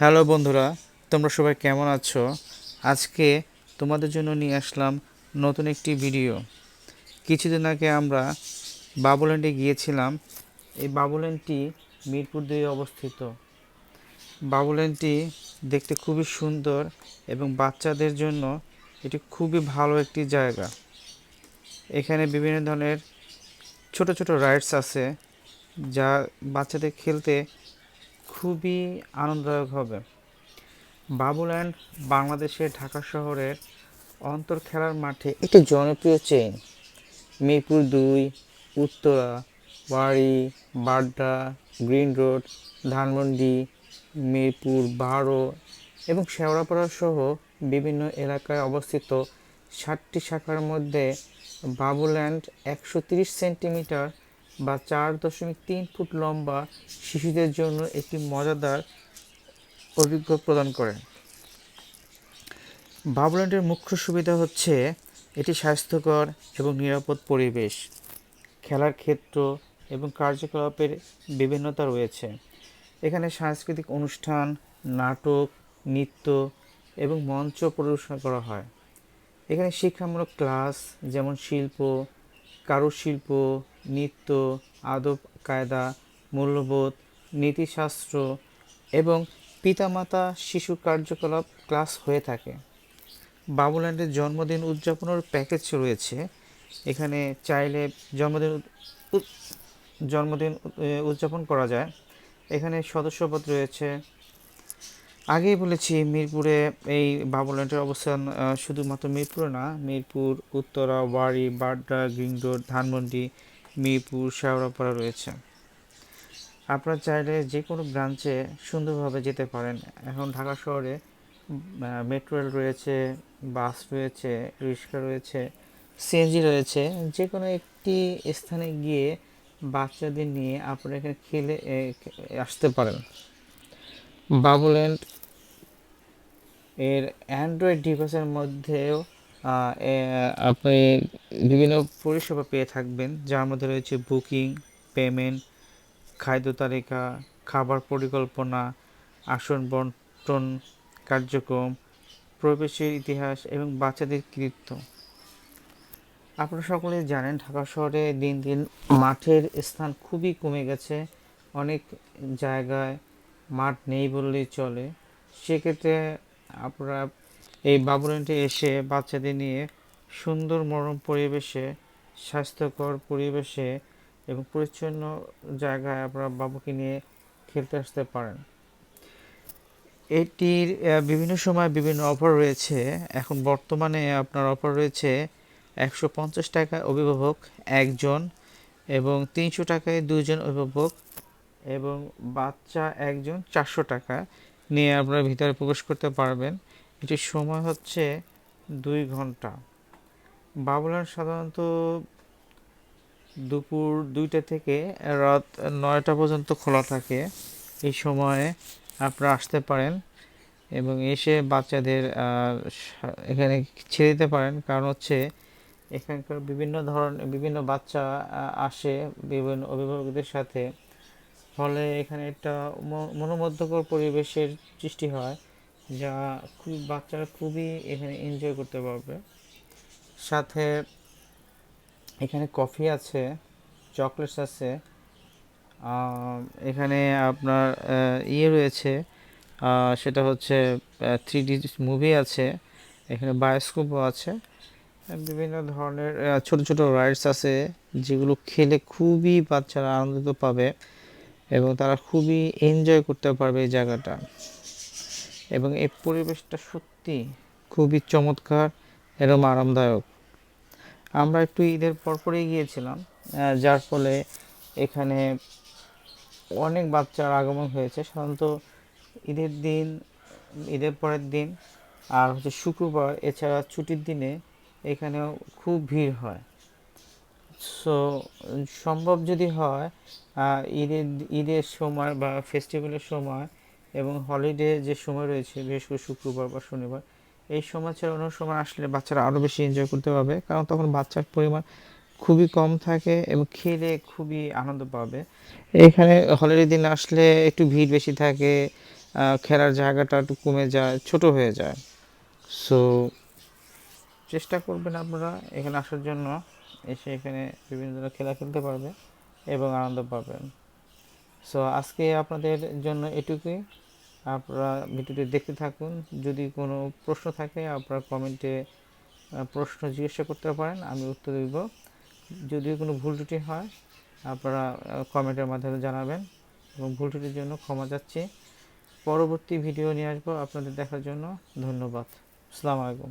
Hello বন্ধুরা, তোমরা সবাই কেমন আছো? আজকে তোমাদের জন্য নিয়ে আসলাম নতুন একটি ভিডিও। কিছুদিন আগে আমরা বাবুল্যান্ডে গিয়েছিলাম। এই বাবুল্যান্ডটি মিরপুর 2 অবস্থিত। বাবুল্যান্ডটি দেখতে খুবই সুন্দর এবং বাচ্চাদের জন্য এটি খুবই ভালো একটি জায়গা। এখানে বিভিন্ন ধরনের ছোট ছোট রাইডস আছে, যা বাচ্চাদের খেলতে খুবই আনন্দদায়ক হবে। বাবুল্যান্ড বাংলাদেশের ঢাকা শহরের অন্তর খেলার মাঠে একটি জনপ্রিয় chain. Mirpur 2, Uttara, Wari, Badda, green road, Dhanmondi, Mirpur 12 এবং শেওড়াপাড়া সহ বিভিন্ন এলাকায় অবস্থিত 7টি শাখার মধ্যে বাবুল্যান্ড 130 সেন্টিমিটার বা 4.3 ফুট লম্বা শিশুদের জন্য একটি মজাদার অভিজ্ঞতা প্রদান করে। বাবুল্যান্ডের মুখ্য সুবিধা হচ্ছে এটি স্বাস্থ্যকর এবং নিরাপদ পরিবেশ, খেলার ক্ষেত্র এবং কার্যকলাপের বিভিন্নতা রয়েছে। এখানে সাংস্কৃতিক অনুষ্ঠান, নাটক, নৃত্য এবং মঞ্চ পরিবেশন করা হয়। এখানে শিক্ষামূলক ক্লাস যেমন শিল্প, কারুশিল্প, নৃত্য, আদব কায়দা, মূল্যবোধ, নীতিশাস্ত্র এবং পিতামাতা শিশু কার্যকলাপ ক্লাস হয়ে থাকে। বাবুল্যান্ডের জন্মদিন উদযাপনের প্যাকেজ রয়েছে। এখানে চাইলে জন্মদিন জন্মদিন উদযাপন করা যায়। এখানে সদস্যপদ রয়েছে। আগেই বলেছি মিরপুরে এই বাবুল্যান্ডের অবস্থান শুধুমাত্র মিরপুরে না, মিরপুর, উত্তরা, ওয়ারী, বাড্ডা, গ্রিন রোড, ধানমন্ডি, মিরপুর, শেওড়াপাড়া রয়েছে। আপনারা চাইলে যে কোনো ব্রাঞ্চে সুন্দরভাবে যেতে পারেন। এখন ঢাকা শহরে মেট্রো রেল রয়েছে, বাস রয়েছে, রিক্সা রয়েছে, সিএনজি রয়েছে। যে কোনো একটি স্থানে গিয়ে বাচ্চাদের নিয়ে আপনারা এখানে খেলে আসতে পারেন। বাবুল্যান্ড এর অ্যান্ড্রয়েড ডিভাইসের মধ্যেও আপনি বিভিন্ন পরিষেবা পেয়ে থাকবেন, যার মধ্যে রয়েছে বুকিং, পেমেন্ট, খাদ্য তালিকা, খাবার পরিকল্পনা, আসন বন্টন কার্যক্রম, প্রবেশের ইতিহাস এবং বাচ্চাদের কৃত্য। আপনারা সকলেই জানেন ঢাকা শহরে দিন দিন মাঠের স্থান খুবই কমে গেছে। অনেক জায়গায় মাঠ নেই বললেই চলে। সেক্ষেত্রে আপনারা এই বাবুল্যান্ডে এসে বাচ্চাদের নিয়ে সুন্দর মনোরম পরিবেশে, স্বাস্থ্যকর পরিবেশে এবং পরিচ্ছন্ন জায়গায় আপনারা বাবুকে নিয়ে খেলতে আসতে পারেন। এটির বিভিন্ন সময় বিভিন্ন অফার রয়েছে। এখন বর্তমানে আপনার অফার রয়েছে 150 টাকায় অভিভাবক একজন এবং 300 টাকায় দুজন অভিভাবক এবং বাচ্চা একজন 400 টাকা নিয়ে আপনারা ভিতরে প্রবেশ করতে পারবেন। এটির সময় হচ্ছে 2 ঘন্টা। বাবুল্যান্ড সাধারণত দুপুর 2টা থেকে রাত 9টা পর্যন্ত খোলা থাকে। এই সময়ে আপনারা আসতে পারেন এবং এসে বাচ্চাদের এখানে ছেড়ে দিতে পারেন। কারণ হচ্ছে এখানকার বিভিন্ন বাচ্চা আসে বিভিন্ন অভিভাবকদের সাথে। ফলে এখানে একটা মনোমুগ্ধকর পরিবেশের সৃষ্টি হয়, যা বাচ্চারা খুবই এখানে এনজয় করতে পারবে। সাথে এখানে কফি আছে, চকলেটস আছে, এখানে আপনার রয়েছে, সেটা হচ্ছে 3D মুভি আছে, এখানে বায়োস্কোপও আছে, বিভিন্ন ধরনের ছোট ছোট রাইডস আছে, যেগুলো খেলে খুবই বাচ্চারা আনন্দিত পাবে এবং তারা খুবই এনজয় করতে পারবে এই জায়গাটা। এবং এই পরিবেশটা সত্যি খুবই চমৎকার এবং আরামদায়ক। আমরা একটু ঈদের পরপরই গিয়েছিলাম, যার ফলে এখানে অনেক বাচ্চার আগমন হয়েছে। সাধারণত ঈদের দিন, ঈদের পরের দিন আর হচ্ছে শুক্রবার, এছাড়া ছুটির দিনে এখানেও খুব ভিড় হয়। সো সম্ভব যদি হয় ঈদের সময় বা ফেস্টিভ্যালের সময় এবং হলিডে যে সময় রয়েছে, বিশেষ করে শুক্রবার বা শনিবার, এই সময় ছাড়া অন্য সময় আসলে বাচ্চারা আরও বেশি এনজয় করতে পারবে। কারণ তখন বাচ্চার পরিমাণ খুবই কম থাকে এবং খেলে খুবই আনন্দ পাবে। এখানে হলিডে দিন আসলে একটু ভিড় বেশি থাকে, খেলার জায়গাটা একটু কমে যায়, ছোট হয়ে যায়। সো চেষ্টা করবেন আপনারা এখানে আসার জন্য, এসে এখানে বিভিন্ন ধরনের খেলা খেলতে পারবে এবং আনন্দ পাবেন। সো আজকে আপনাদের জন্য এটুকুই। আপনারা ভিডিওটি দেখতে থাকুন। যদি কোনো প্রশ্ন থাকে আপনারা কমেন্টে প্রশ্ন জিজ্ঞাসা করতে পারেন, আমি উত্তর দেব। যদিও কোনো ভুল ত্রুটি হয় আপনারা কমেন্টের মাধ্যমে জানাবেন, এবং ভুল ত্রুটির জন্য ক্ষমা চাচ্ছি। পরবর্তী ভিডিও নিয়ে আসবো আপনাদের দেখার জন্য। ধন্যবাদ। আসসালামু আলাইকুম।